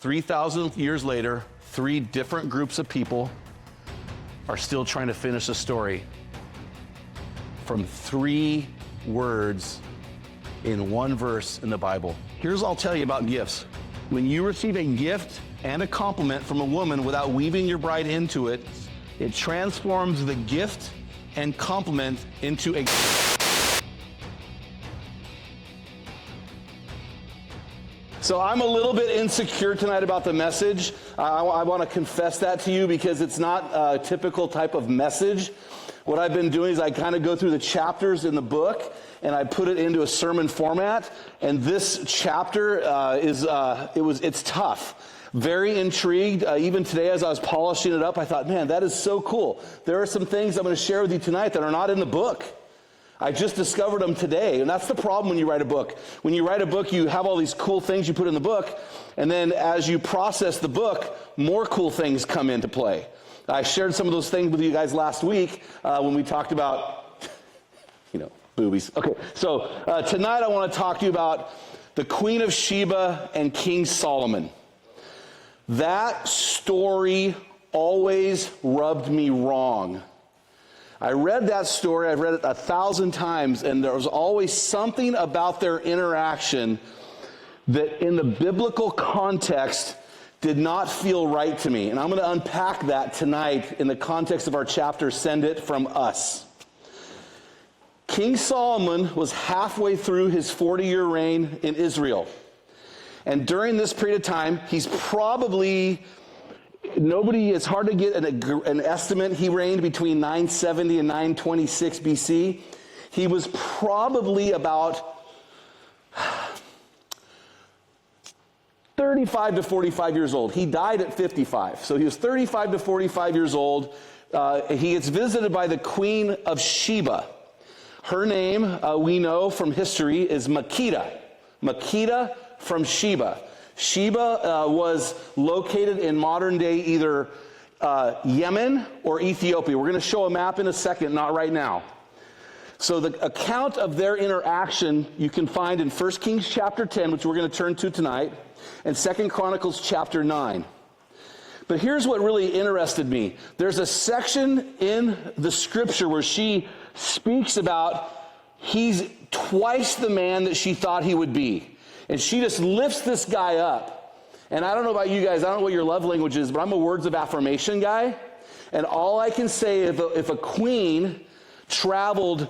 3,000 years later, 3 different groups of people are still trying to finish a story from 3 words in 1 verse in the Bible. Here's what I'll tell you about gifts. When you receive a gift and a compliment from a woman without weaving your bride into it, it transforms the gift and compliment into a... So I'm a little bit insecure tonight about the message. I want to confess that to you because it's not a typical type of message. What I've been doing is I kind of go through the chapters in the book and I put it into a sermon format. And this chapter it's tough. Very intrigued. Even today as I was polishing it up, I thought, man, that is so cool. There are some things I'm going to share with you tonight that are not in the book. I just discovered them today, and that's the problem when you write a book. When you write a book, you have all these cool things you put in the book, and then as you process the book, more cool things come into play. I shared some of those things with you guys last week when we talked about, boobies. Okay, so tonight I want to talk to you about the Queen of Sheba and King Solomon. That story always rubbed me wrong. I read that story, I've read it 1,000 times, and there was always something about their interaction that in the biblical context did not feel right to me. And I'm going to unpack that tonight in the context of our chapter, Send It From Us. King Solomon was halfway through his 40-year reign in Israel. And during this period of time, he's probably... it's hard to get an estimate. He reigned between 970 and 926 BC. He was probably about 35 to 45 years old. He died at 55. So he was 35 to 45 years old. He gets visited by the Queen of Sheba. Her name, we know from history, is Makeda. Makeda from Sheba. Sheba was located in modern-day either Yemen or Ethiopia. We're going to show a map in a second, not right now. So the account of their interaction you can find in 1 Kings chapter 10, which we're going to turn to tonight, and 2 Chronicles chapter 9. But here's what really interested me. There's a section in the scripture where she speaks about he's twice the man that she thought he would be. And she just lifts this guy up. And I don't know about you guys, I don't know what your love language is, but I'm a words of affirmation guy. And all I can say is if a queen traveled,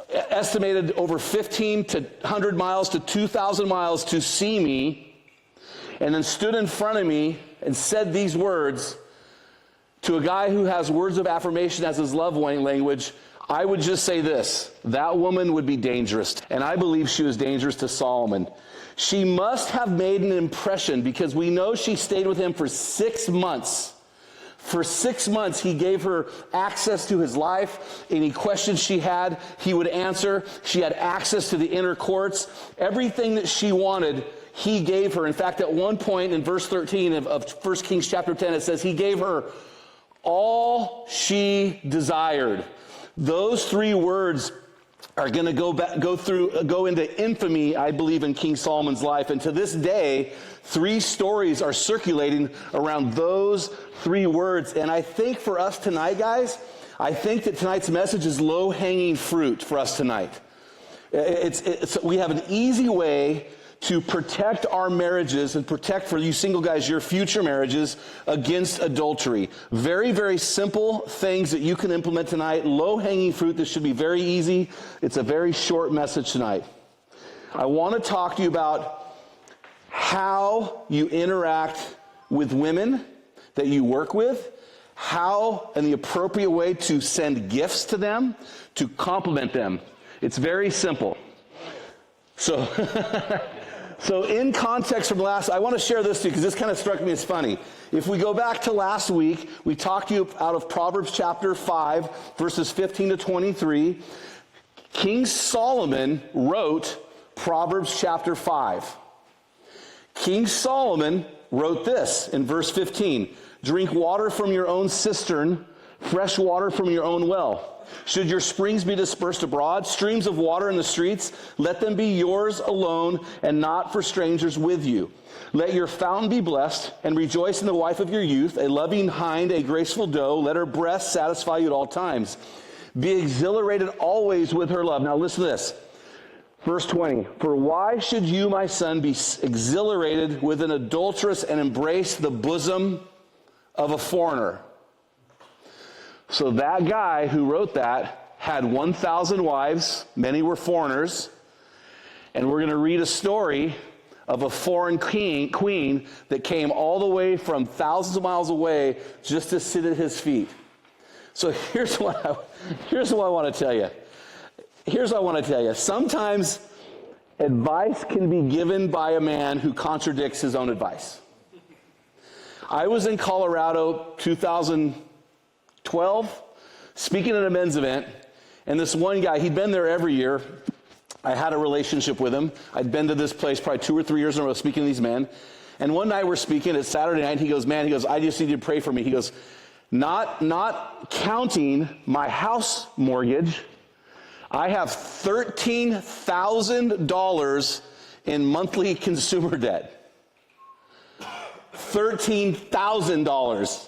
estimated over 15 to 100 miles to 2,000 miles to see me, and then stood in front of me and said these words to a guy who has words of affirmation as his love language, I would just say this, that woman would be dangerous. And I believe she was dangerous to Solomon. She must have made an impression because we know she stayed with him for 6 months. For 6 months, he gave her access to his life. Any questions she had, he would answer. She had access to the inner courts. Everything that she wanted, he gave her. In fact, at one point in verse 13 of 1 Kings chapter 10, it says he gave her all she desired. Those 3 words are going to go into infamy, I believe, in King Solomon's life. And to this day, 3 stories are circulating around those 3 words. And I think for us tonight, guys, I think that tonight's message is low-hanging fruit for us tonight. We have an easy way to protect our marriages and protect, for you single guys, your future marriages against adultery. Very, very simple things that you can implement tonight. Low-hanging fruit. This should be very easy. It's a very short message tonight. I want to talk to you about how you interact with women that you work with, how and the appropriate way to send gifts to them, to compliment them. It's very simple. So in context from last, I want to share this too because this kind of struck me as funny. If we go back to last week, we talked to you out of Proverbs chapter 5, verses 15 to 23. King Solomon wrote Proverbs chapter 5. King Solomon wrote this in verse 15. Drink water from your own cistern, fresh water from your own well. Should your springs be dispersed abroad, streams of water in the streets, let them be yours alone and not for strangers with you. Let your fountain be blessed, and rejoice in the wife of your youth, a loving hind, a graceful doe. Let her breast satisfy you at all times. Be exhilarated always with her love. Now listen to this. Verse 20, for why should you, my son, be exhilarated with an adulteress and embrace the bosom of a foreigner? So that guy who wrote that had 1,000 wives. Many were foreigners. And we're going to read a story of a foreign queen that came all the way from thousands of miles away just to sit at his feet. So here's what I want to tell you. Here's what I want to tell you. Sometimes advice can be given by a man who contradicts his own advice. I was in Colorado 2012 speaking at a men's event, and this one guy, he'd been there every year. I had a relationship with him. I'd been to this place probably 2 or 3 years in a row speaking to these men. And one night we're speaking, it's Saturday night, he goes, I just need you to pray for me. He goes, not counting my house mortgage, I have $13,000 in monthly consumer debt. $13,000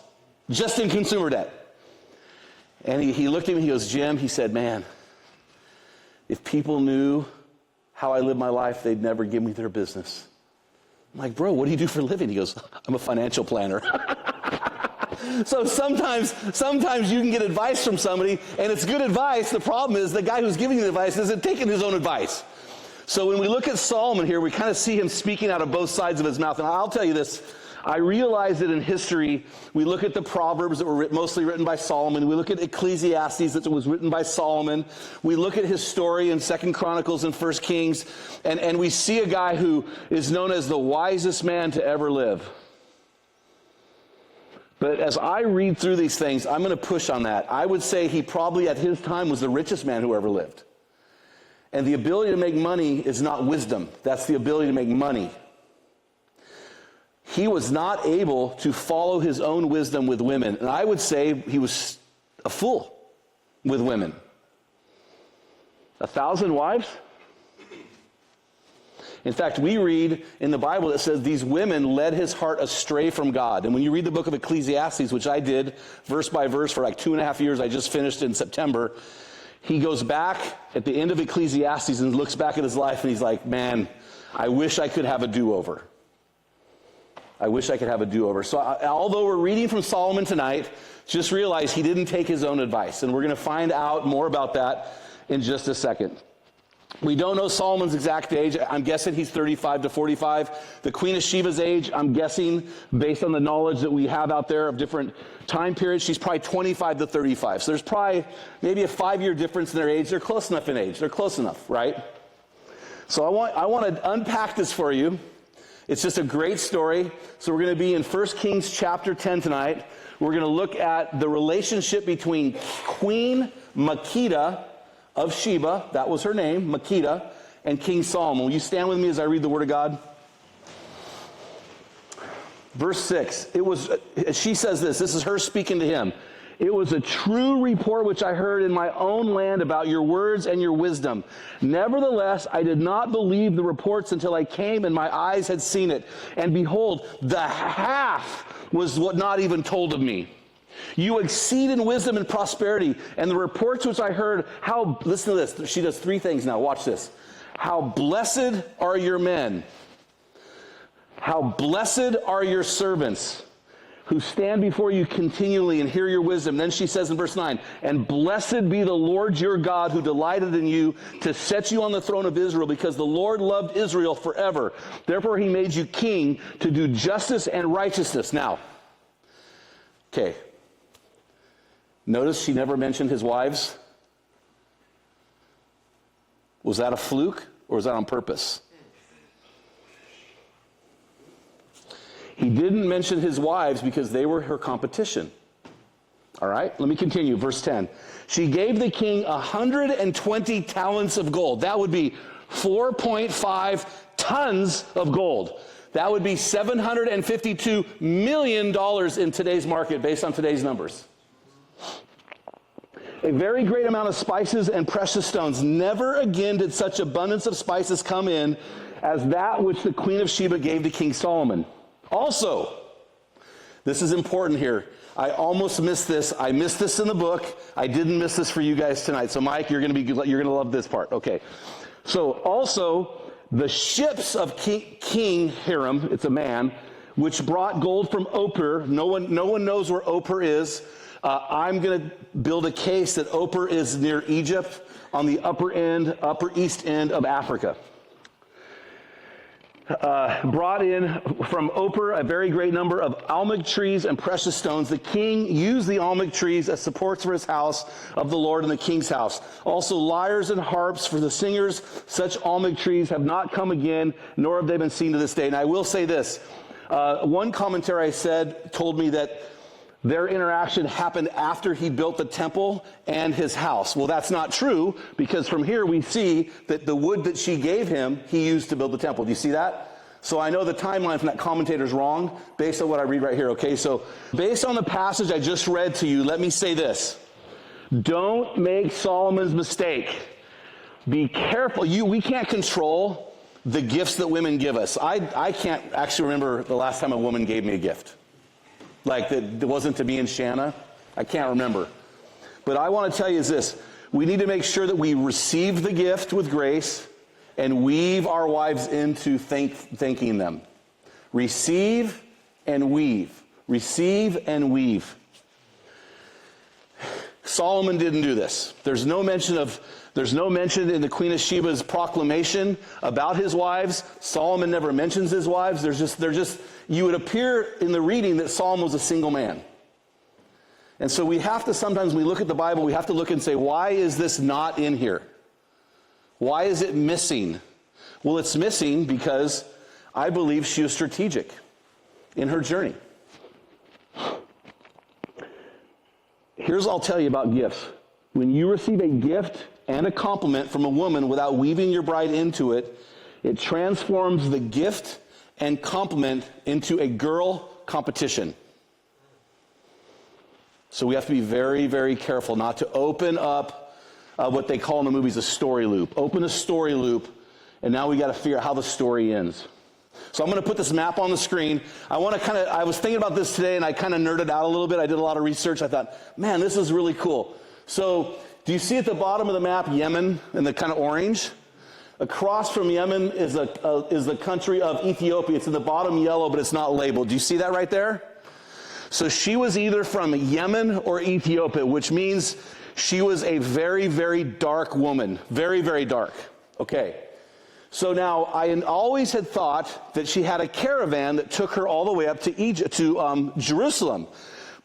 just in consumer debt. And he looked at me, he goes, Jim, he said, man, if people knew how I live my life, they'd never give me their business. I'm like, bro, what do you do for a living? He goes, I'm a financial planner. So sometimes you can get advice from somebody, and it's good advice. The problem is the guy who's giving you the advice isn't taking his own advice. So when we look at Solomon here, we kind of see him speaking out of both sides of his mouth. And I'll tell you this, I realize that in history, we look at the Proverbs that were mostly written by Solomon. We look at Ecclesiastes that was written by Solomon. We look at his story in 2 Chronicles and 1 Kings, and we see a guy who is known as the wisest man to ever live. But as I read through these things, I'm going to push on that. I would say he probably at his time was the richest man who ever lived. And the ability to make money is not wisdom. That's the ability to make money. He was not able to follow his own wisdom with women. And I would say he was a fool with women. 1,000 wives? In fact, we read in the Bible that says these women led his heart astray from God. And when you read the book of Ecclesiastes, which I did verse by verse for like 2.5 years, I just finished in September, he goes back at the end of Ecclesiastes and looks back at his life and he's like, man, I wish I could have a do-over. I wish I could have a do-over. So although we're reading from Solomon tonight, just realize he didn't take his own advice. And we're going to find out more about that in just a second. We don't know Solomon's exact age. I'm guessing he's 35 to 45. The Queen of Sheba's age, I'm guessing, based on the knowledge that we have out there of different time periods, she's probably 25 to 35. So there's probably maybe a 5-year difference in their age. They're close enough in age. They're close enough, right? So I want to unpack this for you. It's just a great story. So we're going to be in 1 Kings chapter 10 tonight. We're going to look at the relationship between Queen Makeda of Sheba, that was her name, Makeda, and King Solomon. Will you stand with me as I read the Word of God? Verse 6, she says this is her speaking to him. It was a true report which I heard in my own land about your words and your wisdom. Nevertheless, I did not believe the reports until I came and my eyes had seen it. And behold, the half was what not even told of me. You exceed in wisdom and prosperity, and the reports which I heard, listen to this, she does 3 things now, watch this. How blessed are your men, how blessed are your servants, who stand before you continually and hear your wisdom. Then she says in verse 9, and blessed be the Lord your God who delighted in you to set you on the throne of Israel, because the Lord loved Israel forever. Therefore he made you king to do justice and righteousness. Now, okay. Notice she never mentioned his wives. Was that a fluke or was that on purpose? He didn't mention his wives because they were her competition. All right, let me continue. Verse 10. She gave the king 120 talents of gold. That would be 4.5 tons of gold. That would be $752 million in today's market based on today's numbers. a very great amount of spices and precious stones. Never again did such abundance of spices come in as that which the Queen of Sheba gave to King Solomon. Also, this is important here. I almost missed this. I missed this in the book. I didn't miss this for you guys tonight. So Mike, you're going to love this part. Okay. So also the ships of King Hiram, it's a man, which brought gold from Ophir. No one knows where Ophir is. I'm going to build a case that Ophir is near Egypt on the upper east end of Africa. Brought in from Ophir a very great number of almug trees and precious stones. The king used the almug trees as supports for his house of the Lord in the king's house. Also lyres and harps for the singers. Such almug trees have not come again, nor have they been seen to this day. And I will say this. One commentary I said told me that their interaction happened after he built the temple and his house. Well, that's not true, because from here we see that the wood that she gave him, he used to build the temple. Do you see that? So I know the timeline from that commentator is wrong based on what I read right here, okay? So based on the passage I just read to you, let me say this. Don't make Solomon's mistake. Be careful. We can't control the gifts that women give us. I can't actually remember the last time a woman gave me a gift. Like that wasn't to me and Shanna. I can't remember. But I want to tell you is this. We need to make sure that we receive the gift with grace and weave our wives into thanking them. Receive and weave. Receive and weave. Solomon didn't do this. There's no mention in the Queen of Sheba's proclamation about his wives. Solomon never mentions his wives. You would appear in the reading that Solomon was a single man. And so we have to, sometimes when we look at the Bible, we have to look and say, why is this not in here? Why is it missing? Well, it's missing because I believe she was strategic in her journey. Here's what I'll tell you about gifts. When you receive a gift and a compliment from a woman without weaving your bride into it, it transforms the gift and compliment into a girl competition. So we have to be very, very careful not to open up what they call in the movies a story loop. Open a story loop, and now we got to figure out how the story ends. So I'm going to put this map on the screen. I was thinking about this today, and I kind of nerded out a little bit. I did a lot of research. I thought, man, this is really cool. So do you see at the bottom of the map Yemen in the kind of orange? Across from Yemen is the country of Ethiopia. It's in the bottom yellow, but it's not labeled. Do you see that right there? So she was either from Yemen or Ethiopia, which means she was a very, very dark woman. Very, very dark. Okay. So now I always had thought that she had a caravan that took her all the way up to Jerusalem.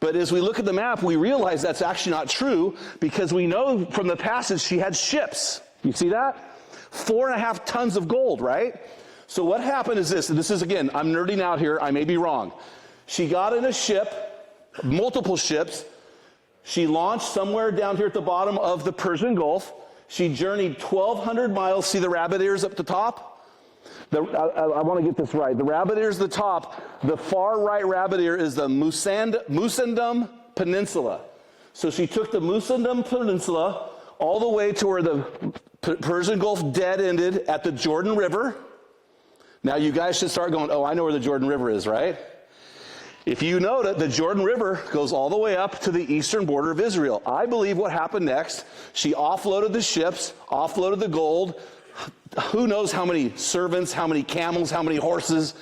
But as we look at the map, we realize that's actually not true, because we know from the passage she had ships. You see that? 4.5 tons of gold, right? So what happened is this, and this is, again, I'm nerding out here, I may be wrong. She got in a ship, multiple ships. She launched somewhere down here at the bottom of the Persian Gulf. She journeyed 1,200 miles. See the rabbit ears up the top? I want to get this right. The rabbit ears at the top, the far right rabbit ear is the Musandam Peninsula. So she took the Musandam Peninsula all the way to where the Persian Gulf dead ended at the Jordan River. Now you guys should start going, oh, I know where the Jordan River is, right? If you know that the Jordan River goes all the way up to the eastern border of Israel. I believe what happened next, she offloaded the ships, offloaded the gold, who knows how many servants, how many camels, how many horses,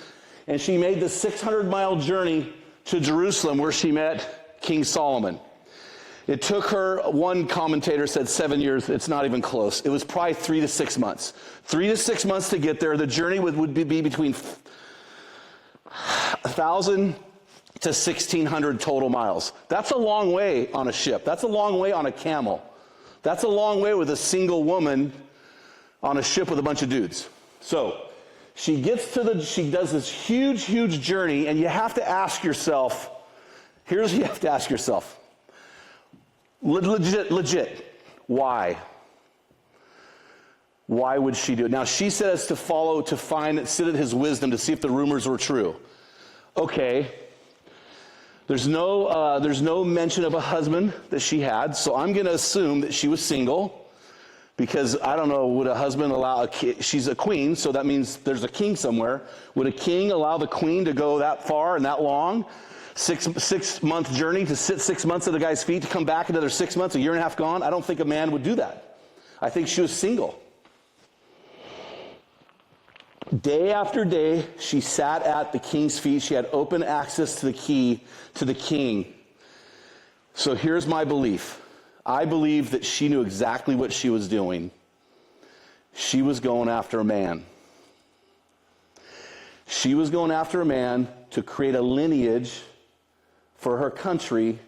and she made the 600-mile journey to Jerusalem where she met King Solomon. It took her, one commentator said 7 years. It's not even close. It was probably 3 to 6 months. 3 to 6 months to get there. The journey would be between 1,000 to 1,600 total miles. That's a long way on a ship. That's a long way on a camel. That's a long way with a single woman on a ship with a bunch of dudes. So she does this huge, huge journey, and you have to ask yourself, here's what you have to ask yourself. Legit, why? Why would she do it? Now, she says to sit at his wisdom to see if the rumors were true. Okay. There's no mention of a husband that she had, so I'm going to assume that she was single, because I don't know, would a husband allow she's a queen, so that means there's a king somewhere. Would a king allow the queen to go that far and that long? Six-month journey to sit 6 months at a guy's feet, to come back another 6 months, a year and a half gone? I don't think a man would do that. I think she was single. Day after day, she sat at the king's feet. She had open access to the key to the king. So here's my belief. I believe that she knew exactly what she was doing. She was going after a man. She was going after a man to create a lineage for her country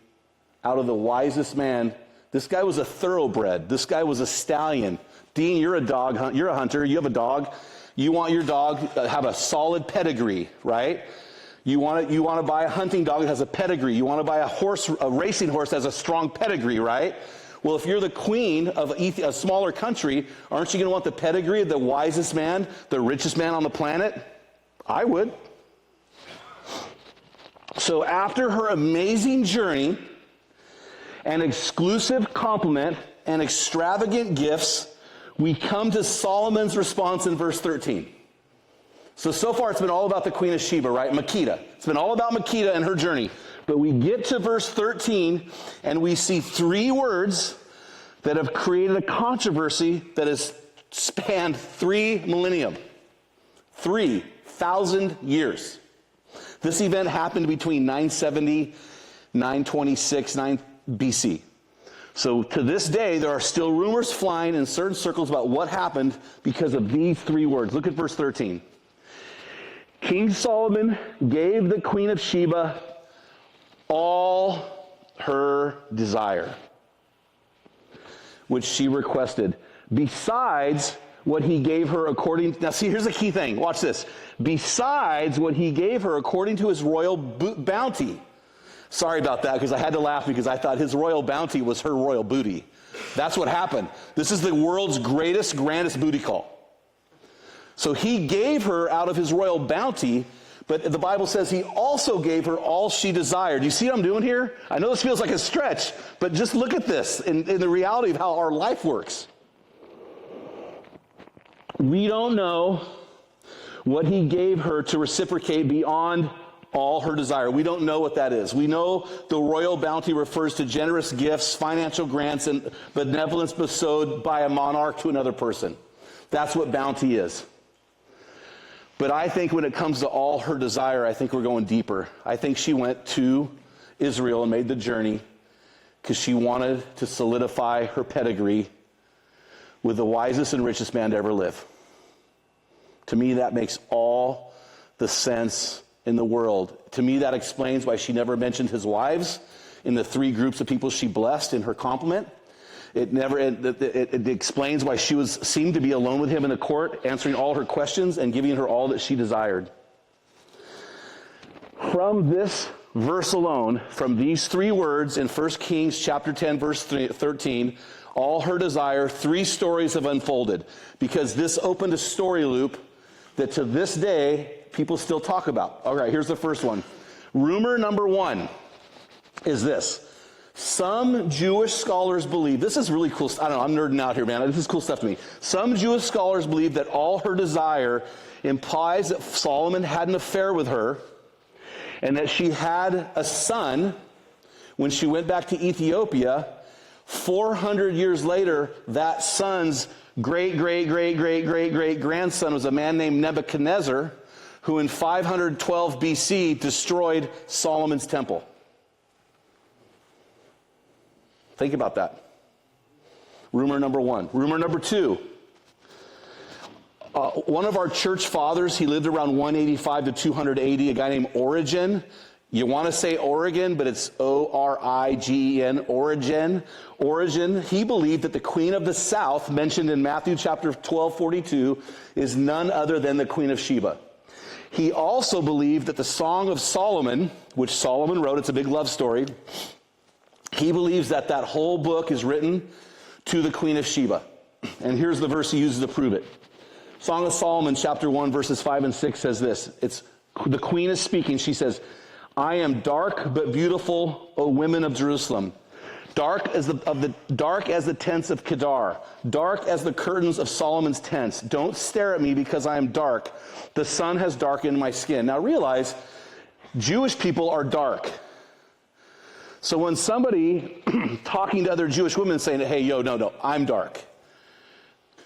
out of the wisest man. This guy was a thoroughbred. This guy was a stallion. Dean, you're a dog. You're a hunter. You have a dog. You want your dog to have a solid pedigree, right? You want to buy a hunting dog that has a pedigree. You want to buy a racing horse that has a strong pedigree, right? Well, if you're the queen of a smaller country, aren't you going to want the pedigree of the wisest man, the richest man on the planet? I would. So after her amazing journey, and exclusive compliment and extravagant gifts, we come to Solomon's response in verse 13. So far it's been all about the Queen of Sheba, right? Makeda. It's been all about Makeda and her journey. But we get to verse 13, and we see 3 words that have created a controversy that has spanned 3 millennium. 3,000 years. This event happened between 970, 926, 9 BC. So to this day, there are still rumors flying in certain circles about what happened because of these 3 words. Look at verse 13. King Solomon gave the Queen of Sheba all her desire, which she requested, besides what he gave her according... Now see, here's the key thing. Watch this. Besides what he gave her according to his royal bounty. Sorry about that, because I had to laugh because I thought his royal bounty was her royal booty. That's what happened. This is the world's greatest, grandest booty call. So he gave her out of his royal bounty, but the Bible says he also gave her all she desired. You see what I'm doing here? I know this feels like a stretch, but just look at this in the reality of how our life works. We don't know what he gave her to reciprocate beyond all her desire. We don't know what that is. We know the royal bounty refers to generous gifts, financial grants, and benevolence bestowed by a monarch to another person. That's what bounty is. But I think when it comes to all her desire, I think we're going deeper. I think she went to Israel and made the journey because she wanted to solidify her pedigree with the wisest and richest man to ever live. To me, that makes all the sense in the world. To me, that explains why she never mentioned his wives in the 3 groups of people she blessed in her compliment. It explains why she seemed to be alone with him in the court, answering all her questions and giving her all that she desired. From this verse alone, from these 3 words in 1 Kings chapter 10, verse 13, all her desire, 3 stories have unfolded, because this opened a story loop that to this day people still talk about. All right, here's the first one. Rumor number 1 is this. Some Jewish scholars believe, this is really cool. I don't know, I'm nerding out here, man. This is cool stuff to me. Some Jewish scholars believe that all her desire implies that Solomon had an affair with her and that she had a son when she went back to Ethiopia. 400 years later, that son's great-great-great-great-great-great-grandson was a man named Nebuchadnezzar, who in 512 BC destroyed Solomon's temple. Think about that. Rumor number 1. Rumor number 2. One of our church fathers, he lived around 185 to 280, a guy named Origen. You want to say Oregon, but it's O-R-I-G-E-N, Origen. Origen, he believed that the Queen of the South, mentioned in Matthew chapter 12:42, is none other than the Queen of Sheba. He also believed that the Song of Solomon, which Solomon wrote, it's a big love story, he believes that that whole book is written to the Queen of Sheba. And here's the verse he uses to prove it. Song of Solomon, chapter 1, verses 5 and 6 says this. The queen is speaking. She says, I am dark but beautiful, O women of Jerusalem. Dark as the tents of Kedar, dark as the curtains of Solomon's tents. Don't stare at me because I am dark. The sun has darkened my skin. Now realize, Jewish people are dark. So when somebody talking to other Jewish women saying, hey, no, I'm dark.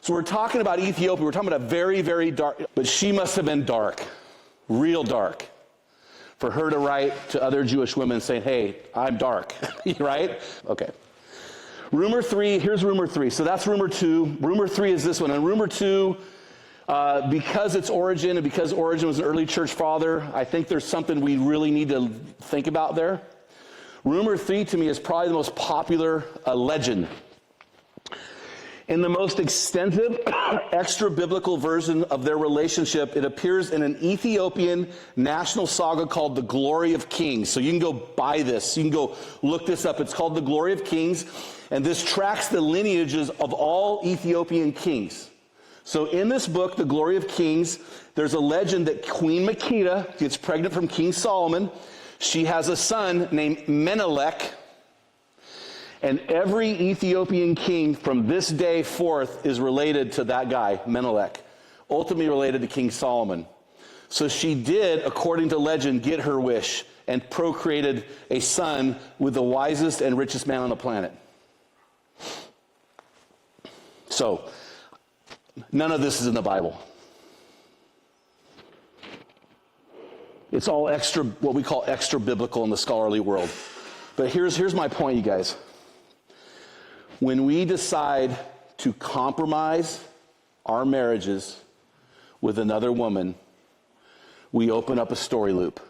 So we're talking about Ethiopia. We're talking about a very, very dark, but she must have been dark, real dark, for her to write to other Jewish women saying, hey, I'm dark, right? Okay. Rumor 3, here's rumor 3. So that's rumor 2. Rumor 3 is this one. And rumor 2, because it's Origen and because Origen was an early church father, I think there's something we really need to think about there. Rumor 3 to me is probably the most popular legend. In the most extensive, extra-biblical version of their relationship, it appears in an Ethiopian national saga called The Glory of Kings. So you can go buy this. You can go look this up. It's called The Glory of Kings, and this tracks the lineages of all Ethiopian kings. So in this book, The Glory of Kings, there's a legend that Queen Makeda gets pregnant from King Solomon. She has a son named Menelik. And every Ethiopian king from this day forth is related to that guy, Menelik, ultimately related to King Solomon. So she did, according to legend, get her wish and procreated a son with the wisest and richest man on the planet. So, none of this is in the Bible. It's all extra, what we call extra biblical in the scholarly world. But here's my point, you guys. When we decide to compromise our marriages with another woman, we open up a story loop.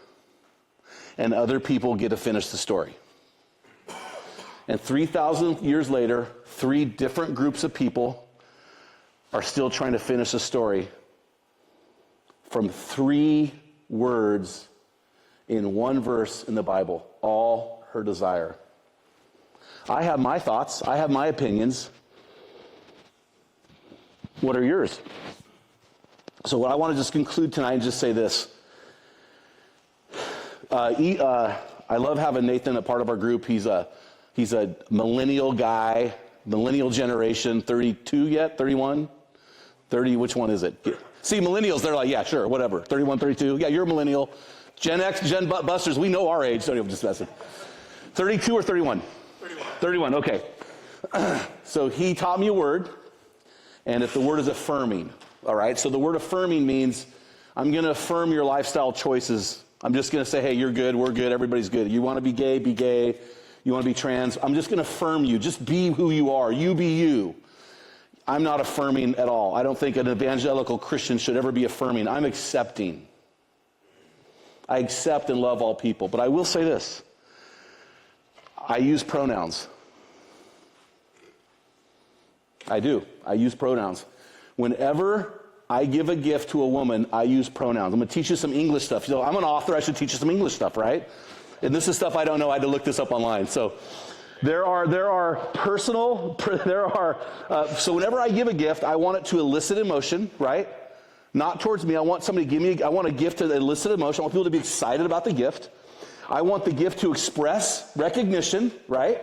And other people get to finish the story. And 3,000 years later, 3 different groups of people are still trying to finish a story from 3 words in one verse in the Bible, all her desire. I have my thoughts. I have my opinions. What are yours? So what I want to just conclude tonight and just say this. I love having Nathan a part of our group. He's a millennial guy, millennial generation, 32 yet, 31? 30, which one is it? See, millennials, they're like, yeah, sure, whatever. 31, 32, yeah, you're a millennial. Gen X, Gen Busters, we know our age, so I'm just messing. 32 or 31? 31, okay. So he taught me a word, and if the word is affirming, all right? So the word affirming means I'm going to affirm your lifestyle choices. I'm just going to say, hey, you're good, we're good, everybody's good. You want to be gay, be gay. You want to be trans, I'm just going to affirm you. Just be who you are. You be you. I'm not affirming at all. I don't think an evangelical Christian should ever be affirming. I'm accepting. I accept and love all people. But I will say this. I use pronouns. I do. I use pronouns. Whenever I give a gift to a woman, I use pronouns. I'm going to teach you some English stuff. So I'm an author. I should teach you some English stuff, right? And this is stuff I don't know. I had to look this up online. So so whenever I give a gift, I want it to elicit emotion, right? Not towards me. I want somebody to give me, I want a gift to elicit emotion. I want people to be excited about the gift. I want the gift to express recognition, right?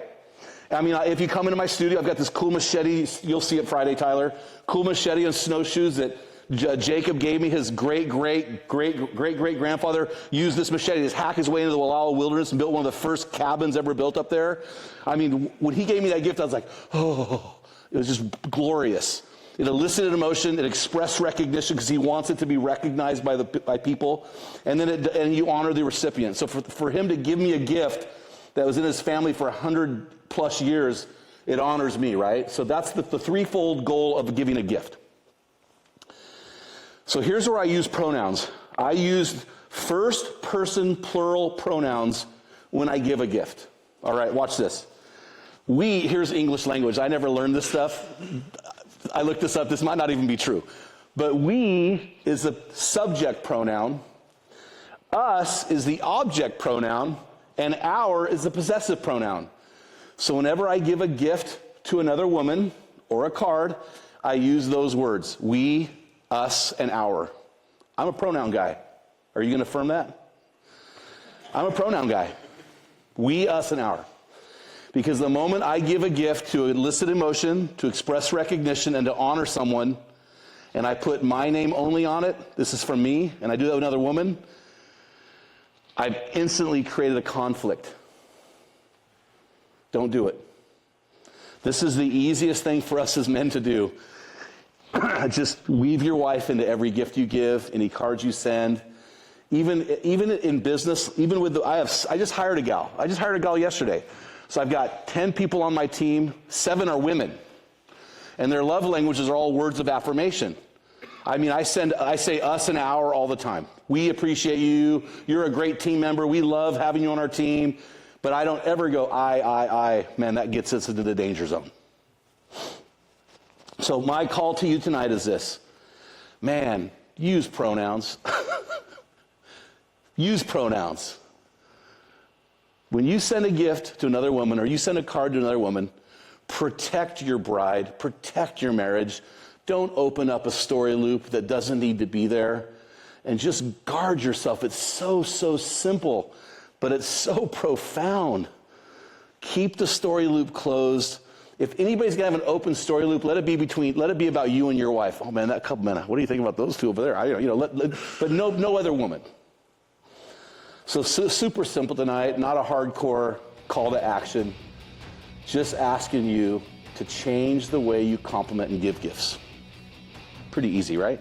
I mean, if you come into my studio, I've got this cool machete. You'll see it Friday, Tyler. Cool machete and snowshoes that Jacob gave me. His great-great-great-great-grandfather used this machete to hack his way into the Wallowa wilderness and built one of the first cabins ever built up there. I mean, when he gave me that gift, I was like, oh, it was just glorious. It elicited emotion. It expressed recognition because he wants it to be recognized by people. And then and you honor the recipient. So for him to give me a gift that was in his family for 100+ years, it honors me, right? So that's the threefold goal of giving a gift. So here's where I use pronouns. I use first person plural pronouns when I give a gift. All right, watch this. We, here's English language. I never learned this stuff. I looked this up. This might not even be true. But we is the subject pronoun. Us is the object pronoun. And our is the possessive pronoun. So whenever I give a gift to another woman or a card, I use those words. We, us, and our. I'm a pronoun guy. Are you going to affirm that? I'm a pronoun guy. We, us, and our. Because the moment I give a gift to elicit emotion, to express recognition, and to honor someone, and I put my name only on it, this is from me, and I do that with another woman, I've instantly created a conflict. Don't do it. This is the easiest thing for us as men to do. Just weave your wife into every gift you give, any cards you send. Even in business, even with I just hired a gal. I just hired a gal yesterday. So I've got 10 people on my team, 7 are women. And their love languages are all words of affirmation. I mean, I say us and our all the time. We appreciate you. You're a great team member. We love having you on our team. But I don't ever go I. Man, that gets us into the danger zone. So my call to you tonight is this. Man, use pronouns. Use pronouns. When you send a gift to another woman or you send a card to another woman, protect your bride, protect your marriage. Don't open up a story loop that doesn't need to be there. And just guard yourself. It's so simple, but it's so profound. Keep the story loop closed. If anybody's gonna have an open story loop, let it be about you and your wife. Oh man, that couple, man, what do you think about those two over there? But no other woman. So super simple tonight, not a hardcore call to action. Just asking you to change the way you compliment and give gifts. Pretty easy, right?